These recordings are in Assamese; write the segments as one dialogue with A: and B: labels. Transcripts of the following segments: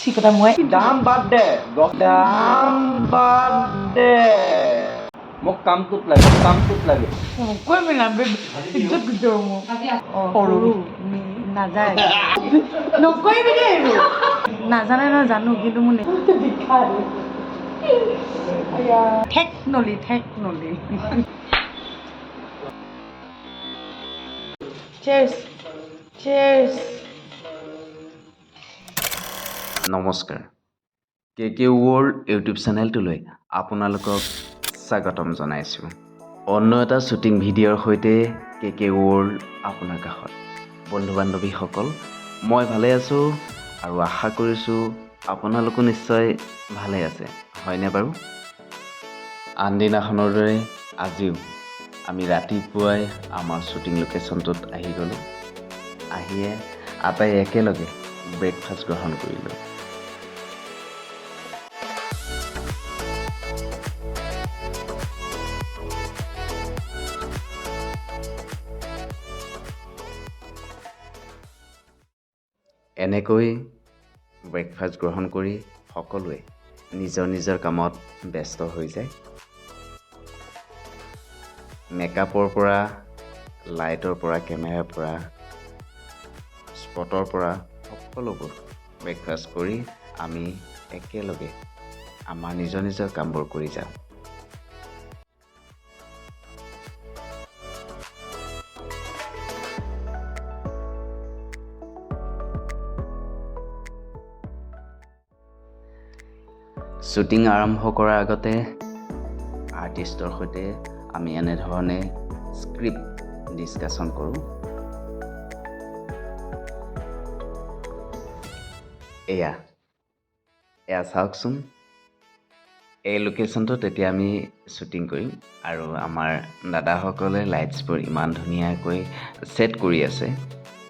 A: ঠিক কথা মই
B: দাম বাদ দে দাম বাদ দে মোক কামটোত লাগে
A: কৈ মিলাম ইজ্জত গুচি যাব মোক সৰু নাযায় নকৰিবি দেই এইবোৰ নাজানে নহয় জানো কিন্তু মোৰ ঠেক নলি Cheers.
C: নমস্কাৰ কে ৱৰ্ল্ড ইউটিউব চেনেলটোলৈ আপোনালোকক স্বাগতম জনাইছোঁ। অন্য এটা শ্বুটিং ভিডিঅ'ৰ সৈতে কে ৱৰ্ল্ড আপোনাৰ কাষত। বন্ধু বান্ধৱীসকল, মই ভালে আছোঁ আৰু আশা কৰিছোঁ আপোনালোকো নিশ্চয় ভালে আছে, হয়নে বাৰু? আন দিনাখনৰ দৰে আজিও আমি ৰাতিপুৱাই আমাৰ শ্বুটিং লোকেশ্যনটোত আহি গ'লোঁ। আহিয়ে আটাই একেলগে ব্ৰেকফাষ্ট গ্ৰহণ কৰিলোঁ। এনেকৈ ব্ৰেকফাষ্ট গ্ৰহণ কৰি সকলোৱে নিজৰ নিজৰ কামত ব্যস্ত হৈ যায়। মেকআপৰ পৰা, লাইটৰ পৰা, কেমেৰাৰ পৰা, স্পটৰ পৰা সকলোবোৰ ব্ৰেকফাষ্ট কৰি আমি একেলগে আমাৰ নিজৰ নিজৰ কামবোৰ কৰি যাওঁ। শ্বুটিং আৰম্ভ কৰাৰ আগতে আৰ্টিষ্টৰ সৈতে আমি এনেধৰণে স্ক্ৰিপ্ট ডিছকাশ্যন কৰোঁ। এয়া চাওকচোন, এই লোকেশ্যনটোত এতিয়া আমি শ্বুটিং কৰিম আৰু আমাৰ দাদাসকলে লাইটছবোৰ ইমান ধুনীয়াকৈ ছেট কৰি আছে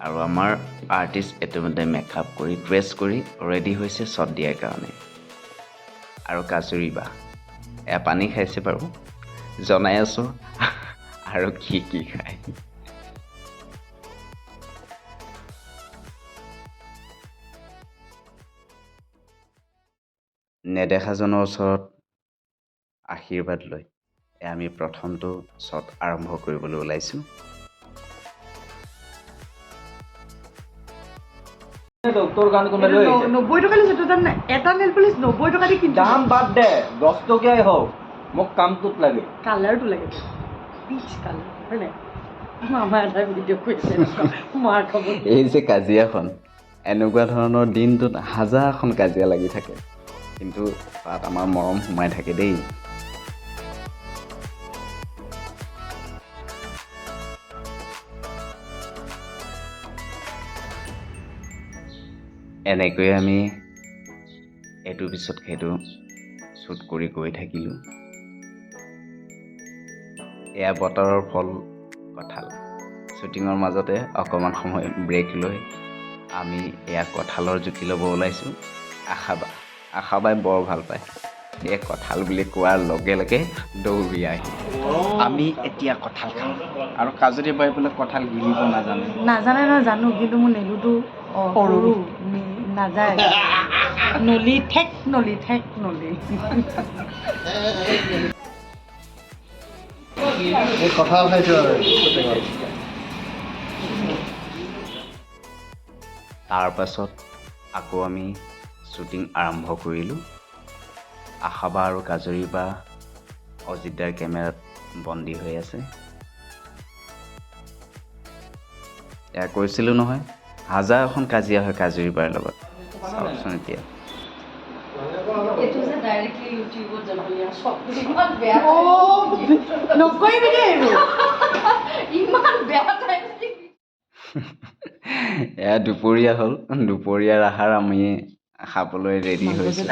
C: আৰু আমাৰ আৰ্টিষ্ট ইতিমধ্যে মেকআপ কৰি ড্ৰেছ কৰি ৰেডি হৈছে শ্বট দিয়াৰ কাৰণে। আৰু কাজুৰি বা এয়া পানী খাইছে বাৰু, জনাই আছোঁ আৰু কি খায়। নেদেখাজনৰ ওচৰত আশীৰ্বাদ লৈ আমি প্ৰথমটো শ্বট আৰম্ভ কৰিবলৈ ওলাইছোঁ।
B: তোৰ গান কোনে লৈ আহিছে?
A: 90 টকা লৈছে তোৰ জান এটা নেল পলিচ 90 টকা দি কিনিছো।
B: দাম বাদ দে 10 টকীয়াই হওক, মোক কামটোত লাগে।
A: কালাৰটো লাগে পিচ কালাৰ হয়নে? মামা এটা ভিডিঅ' কৰিছে মাৰ খাব।
C: এই যে কাজিয়াখন, এনেকুৱা ধৰণৰ দিনটোত হাজাৰখন কাজিয়া লাগি থাকে, কিন্তু তাত আমাৰ মৰম সোমাই থাকে দেই। এনেকৈয়ে আমি এইটোৰ পিছত সেইটো শ্বুট কৰি গৈ থাকিলোঁ। এয়া বতৰৰ ফল কঁঠাল। শ্বুটিঙৰ মাজতে অকণমান সময় ব্ৰেক লৈ আমি এয়া কঁঠালৰ জুতি ল'ব ওলাইছোঁ। আশাবাই বৰ ভাল পায় এই কঁঠাল বুলি কোৱাৰ লগে লগে দৌৰি আহি আমি এতিয়া কঁঠাল খাওঁ। আৰু কাজুৰি বাই বোলে কঁঠাল গিলিব
A: নাজানে নহয় জানো, কিন্তু মোৰ নেলুটো সৰু নাযায় ঠেক নলি
D: কঁঠাল খাইছোঁ আৰু
C: তাৰ পাছত আকৌ আমি শ্বুটিং আৰম্ভ কৰিলোঁ। আশাবা আৰু কাজুৰি বা অজিতদাৰ কেমেৰাত বন্দী হৈ আছে। এয়া কৈছিলোঁ নহয়, হাজাৰখন কাজিয়া হয় কাজুৰি বাৰ লগত। চাওকচোন এতিয়া
A: নকৰিবি দেই এইবোৰ ইমান বেয়া
C: এয়া দুপৰীয়া হ'ল, দুপৰীয়াৰ আহাৰ আমি খাবলৈ ৰেডি হৈছোঁ।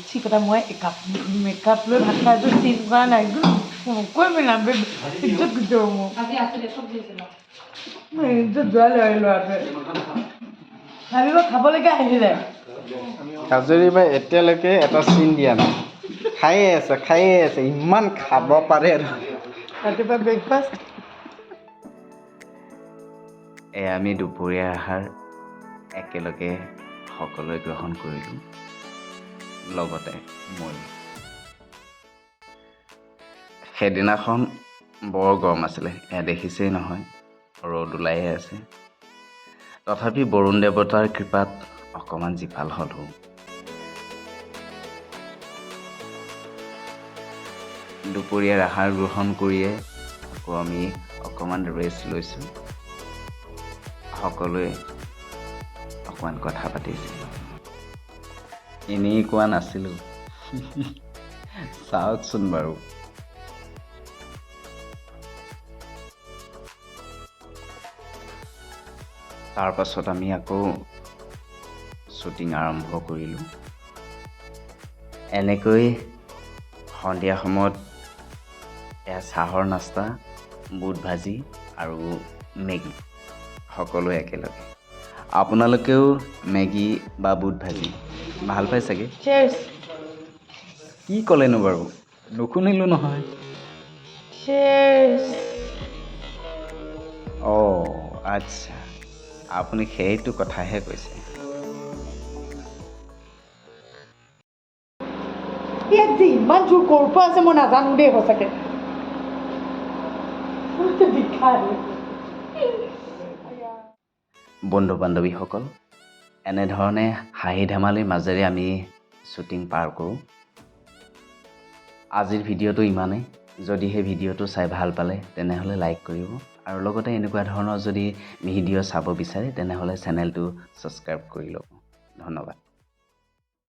A: ঠিক কথা মই মেকআপ লৈ ভাত খাইছোঁ, চিন কৰা নাই কৈ মিলাম ইজ্জত গুচি যাব মোক ইজ্জত যোৱা ল'ৰাটোৱে ভাবিব খাবলৈকে আহিছিলে।
D: কাজুৰি বাই এতিয়ালৈকে এটা চিন দিয়া নাই, খায়ে আছে ইমান খাব পাৰে।
A: ৰাতিপুৱা ব্ৰেকফাষ্ট
C: এয়া আমি দুপৰীয়াৰ আহাৰ একেলগে সকলোৱে গ্ৰহণ কৰিলোঁ, লগতে মই। সেইদিনাখন বৰ গৰম আছিলে, দেখিছেই নহয় ৰ'দ ওলাইহে আছে। তথাপি বৰুণ দেৱতাৰ কৃপাত অকণমান জীপাল হ'লোঁ। দুপৰীয়াৰ আহাৰ গ্ৰহণ কৰিয়ে আকৌ আমি অকণমান ৰেষ্ট লৈছোঁ। সকলোৱে অকণমান কথা পাতিছিল। এনেই কোৱা নাছিলোঁ। চাওকচোন বাৰু। তাৰ পাছত আমি আকৌ শ্বুটিং আৰম্ভ কৰিলোঁ। এনেকৈ সন্ধিয়া সময়ত চাহৰ নাস্তা, বুট ভাজি আৰু মেগী সকলোৱে একেলগে। আপোনালোকেও মেগী বা বুট ভাজি ভাল পায় চাগে?
A: Cheers.
C: কি ক'লেনো বাৰু? নুশুনিলোঁ নহয়।
A: Cheers.
C: আচ্ছা, আপুনি সেইটো কথাহে কৈছে।
A: ইয়াত যে ইমান জোৰ ক'ৰ পৰা আছে মই নাজানো দেই সঁচাকে।
C: বন্ধু বান্ধৱীসকল, এনেধৰণে হাঁহি ধেমালিৰ মাজেৰে আমি শ্বুটিং পাৰ কৰোঁ। আজিৰ ভিডিঅ'টো ইমানেই। যদি সেই ভিডিঅ'টো চাই ভাল পালে তেনেহ'লে লাইক কৰিব, আৰু লগতে এনেকুৱা ধৰণৰ যদি ভিডিঅ' চাব বিচাৰে তেনেহ'লে চেনেলটো ছাবস্ক্ৰাইব কৰি ল'ব। ধন্যবাদ।